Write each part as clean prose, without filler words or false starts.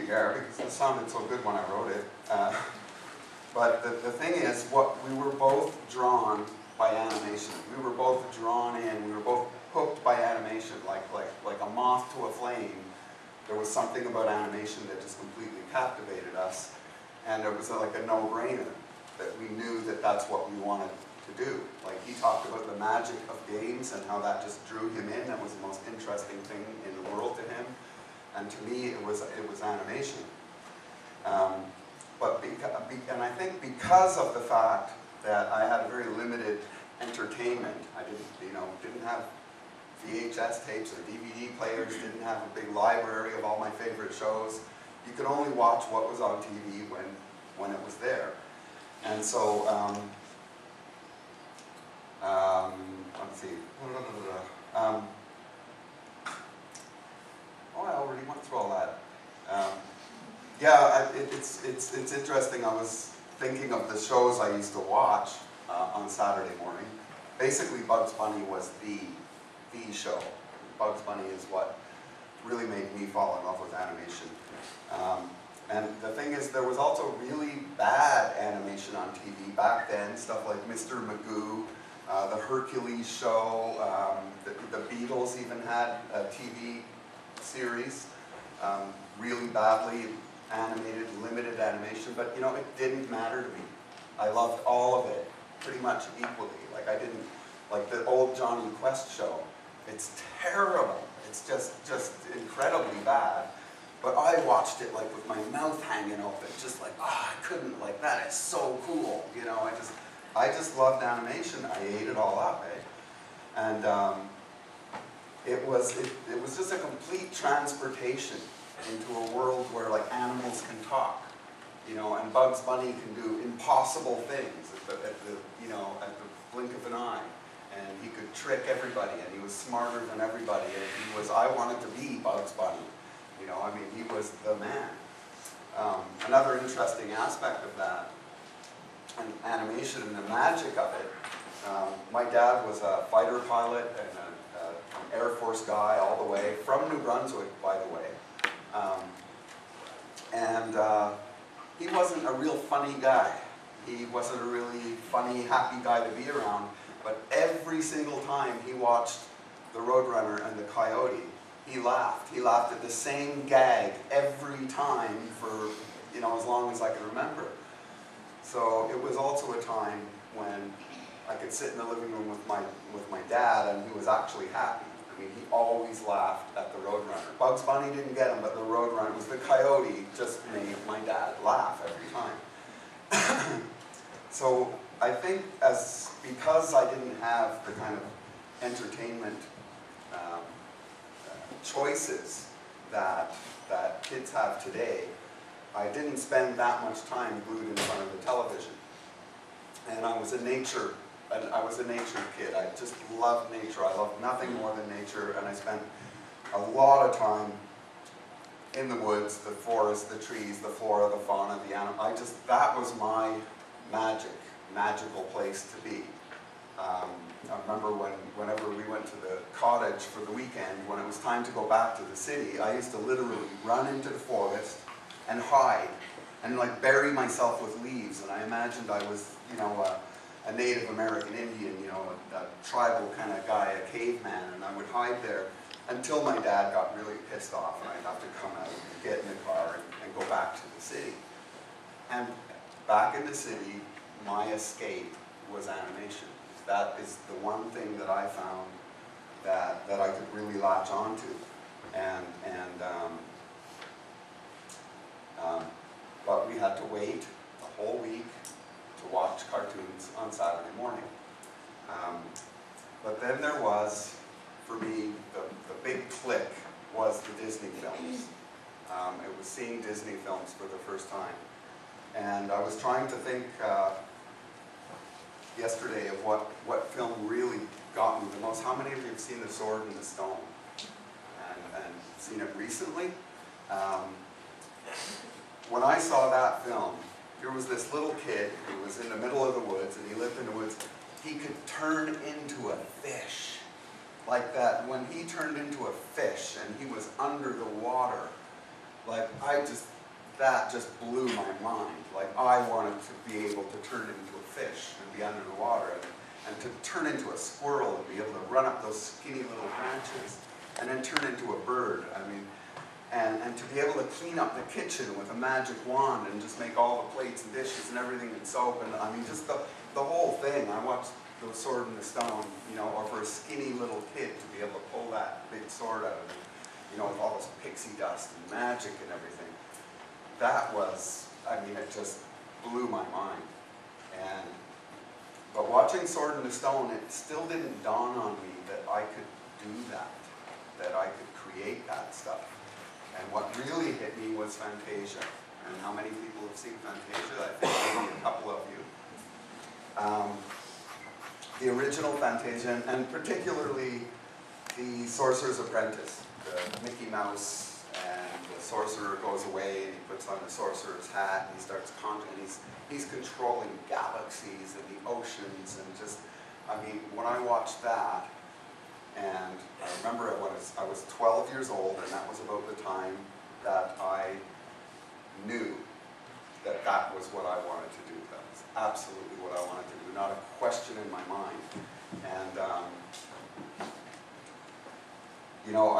air because it sounded so good when I wrote it. But the thing is, we were both drawn by animation. We were both drawn in. We were both hooked by animation, like a moth to a flame. There was something about animation that just completely captivated us, and it was like a no-brainer that we knew that that's what we wanted to do. Like, he talked about the magic of games and how that just drew him in. That was the most interesting thing in the world to him. And to me, it was animation. And I think because of the fact that I had a very limited entertainment, I didn't have VHS tapes or DVD players, didn't have a big library of all my favorite shows. You could only watch what was on TV when it was there. And so, let's see. I already went through all that. Yeah, it's interesting. I was thinking of the shows I used to watch on Saturday morning. Basically, Bugs Bunny was the show. Bugs Bunny is what really made me fall in love with animation. And the thing is, there was also really bad animation on TV back then, stuff like Mr. Magoo, the Hercules show, the Beatles even had a TV series, really badly animated, limited animation, but it didn't matter to me. I loved all of it pretty much equally. Like, I didn't, like the old Johnny Quest show, it's terrible. It's just incredibly bad. But I watched it like with my mouth hanging open, just like, I couldn't, like, that is so cool, I just loved animation. I ate it all up, And it was just a complete transportation into a world where, like, animals can talk, and Bugs Bunny can do impossible things at the blink of an eye. And he could trick everybody, and he was smarter than everybody, and I wanted to be Bugs Bunny. He was the man. Another interesting aspect of that, and animation and the magic of it, my dad was a fighter pilot and an Air Force guy all the way, from New Brunswick, by the way. He wasn't a real funny guy. He wasn't a really funny, happy guy to be around, but every single time he watched The Roadrunner and the Coyote, he laughed. He laughed at the same gag every time for, as long as I can remember. So it was also a time when I could sit in the living room with my dad, and he was actually happy. He always laughed at the Roadrunner. Bugs Bunny didn't get him, but the Roadrunner, was the Coyote, just made my dad laugh every time. So I think because I didn't have the kind of entertainment choices that kids have today, I didn't spend that much time glued in front of the television. And I was a nature kid. I just loved nature. I loved nothing more than nature, and I spent a lot of time in the woods, the forest, the trees, the flora, the fauna, the animal. That was my magical place to be. I remember whenever we went to the cottage for the weekend, when it was time to go back to the city, I used to literally run into the forest and hide and like bury myself with leaves. And I imagined I was, a Native American Indian, a tribal kind of guy, a caveman, and I would hide there until my dad got really pissed off and I'd have to come out and get in the car and go back to the city. And back in the city, my escape was animation. That is the one thing that I found that I could really latch onto. But we had to wait a whole week to watch cartoons on Saturday morning. But then there was, for me, the big click was the Disney films. It was seeing Disney films for the first time. And I was trying to think yesterday of what film really got me the most. How many of you have seen The Sword and the Stone? And seen it recently? When I saw that film, there was this little kid who was in the middle of the woods, and he lived in the woods. He could turn into a fish. Like that, when he turned into a fish and he was under the water, Like, that just blew my mind. Like, I wanted to be able to turn into a fish and be under the water, and to turn into a squirrel and be able to run up those skinny little branches, and then turn into a bird. I mean, and to be able to clean up the kitchen with a magic wand and just make all the plates and dishes and everything in soap, and I mean, just the whole thing. I watched the Sword in the Stone, you know, or for a skinny little kid to be able to pull that big sword out of it, you know, with all this pixie dust and magic and everything. That was, I mean, it just blew my mind. But watching Sword in the Stone, it still didn't dawn on me that I could do that I could create that stuff. And what really hit me was Fantasia. And how many people have seen Fantasia? I think maybe a couple of you. The original Fantasia, and particularly the Sorcerer's Apprentice, the Mickey Mouse, and the sorcerer goes away and he puts on the sorcerer's hat and he starts conjuring. He's controlling galaxies and the oceans, and just, I mean, when I watched that, and I remember I was 12 years old, and that was about the time that I knew that that was what I wanted to do. That was absolutely what I wanted to do, not a question in my mind. And you know,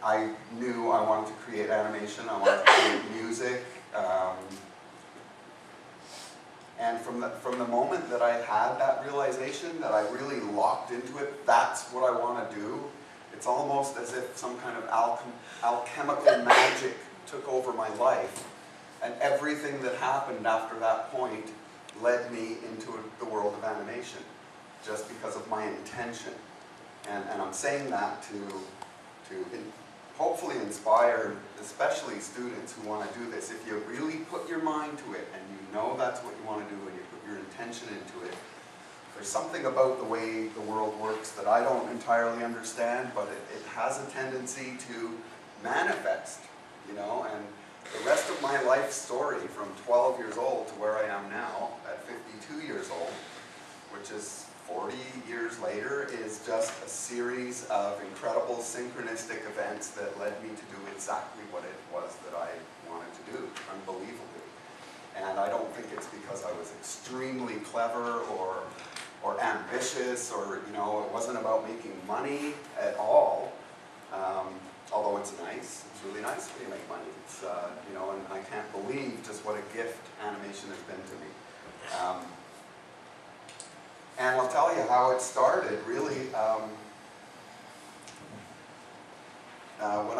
I knew I wanted to create animation, I wanted to create music, and from the moment that I had that realization, that I really locked into it, that's what I want to do. It's almost as if some kind of alchemical magic took over my life, and everything that happened after that point led me into the world of animation, just because of my intention. And I'm saying that to hopefully inspire, especially students who want to do this. If you really put your mind to it, and you know that's what you want to do, and you put your intention into it, there's something about the way the world works that I don't entirely understand, but it has a tendency to manifest, you know. And the rest of my life story, from 12 years old to where I am now, at 52 years old, which is 40 years later, is just a series of incredible synchronistic events that led me to do exactly what it was that I wanted to do, unbelievably. And I don't think it's because I was extremely clever or ambitious, or, you know, it wasn't about making money at all. Although it's nice, it's really nice when you make money. It's, you know, and I can't believe just what a gift animation has been to me. And I'll tell you how it started, really. When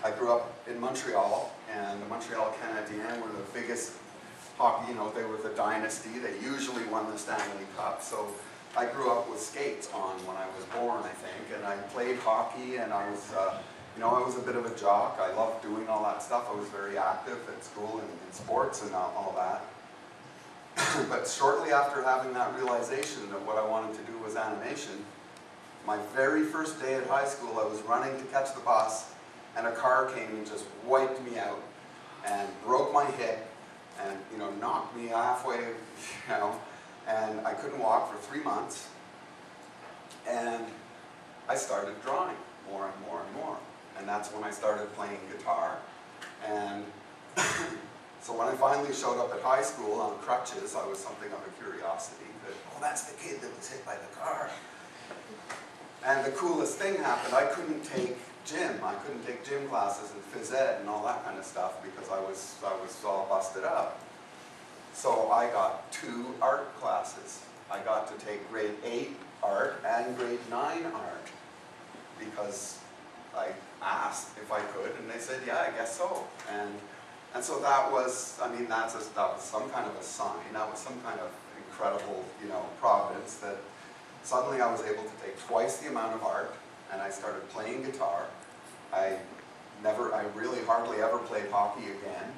I grew up in Montreal, and the Montreal Canadiens were the biggest hockey, you know, they were the dynasty. They usually won the Stanley Cup. So I grew up with skates on when I was born, I think, and I played hockey, and I was, you know, I was a bit of a jock. I loved doing all that stuff. I was very active at school and in sports and all that. But shortly after having that realization that what I wanted to do was animation, my very first day at high school, I was running to catch the bus, and a car came and just wiped me out and broke my hip and, you know, knocked me halfway, you know, and I couldn't walk for 3 months. And I started drawing more and more and more. And that's when I started playing guitar. And so when I finally showed up at high school on crutches, I was something of a curiosity. That, oh, that's the kid that was hit by the car. And the coolest thing happened. I couldn't take gym. I couldn't take gym classes and phys ed and all that kind of stuff because I was all busted up. So I got 2 art classes. I got to take grade 8 art and grade 9 art because I asked if I could, and they said, yeah, I guess so. And so that was, I mean, that was some kind of a sign. That was some kind of incredible, you know, providence that suddenly I was able to take twice the amount of art, and I started playing guitar. I really hardly ever played hockey again.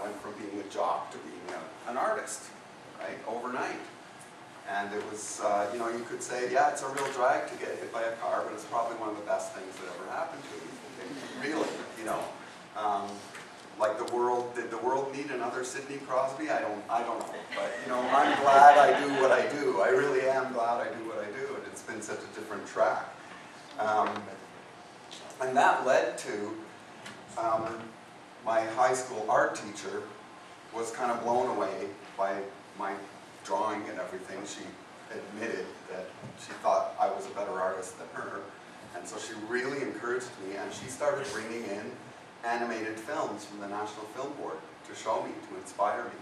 Went from being a jock to being an artist, right, overnight. And it was, you know, you could say, yeah, it's a real drag to get hit by a car, but it's probably one of the best things that ever happened to me. Really, you know. Like did the world need another Sidney Crosby? I don't know. But, you know, I'm glad I do what I do. I really am glad I do what I do, and it's been such a different track. And that led to my high school art teacher was kind of blown away by my drawing and everything. She admitted that she thought I was a better artist than her. And so she really encouraged me, and she started bringing in animated films from the National Film Board to show me, to inspire me.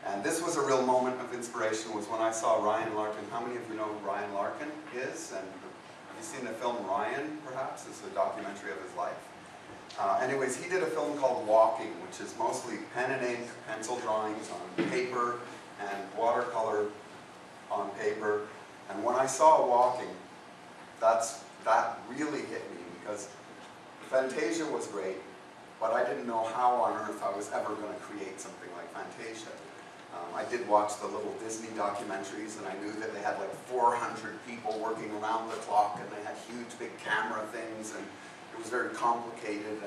And this was a real moment of inspiration, was when I saw Ryan Larkin. How many of you know who Ryan Larkin is? And have you seen the film Ryan, perhaps? It's a documentary of his life. Anyways, he did a film called Walking, which is mostly pen and ink, pencil drawings on paper, and watercolor on paper. And when I saw Walking, that really hit me, because Fantasia was great, but I didn't know how on earth I was ever going to create something like Fantasia. I did watch the little Disney documentaries, and I knew that they had like 400 people working around the clock, and they had huge big camera things, and it was very complicated.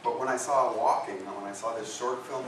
But when I saw Walking, and when I saw this short film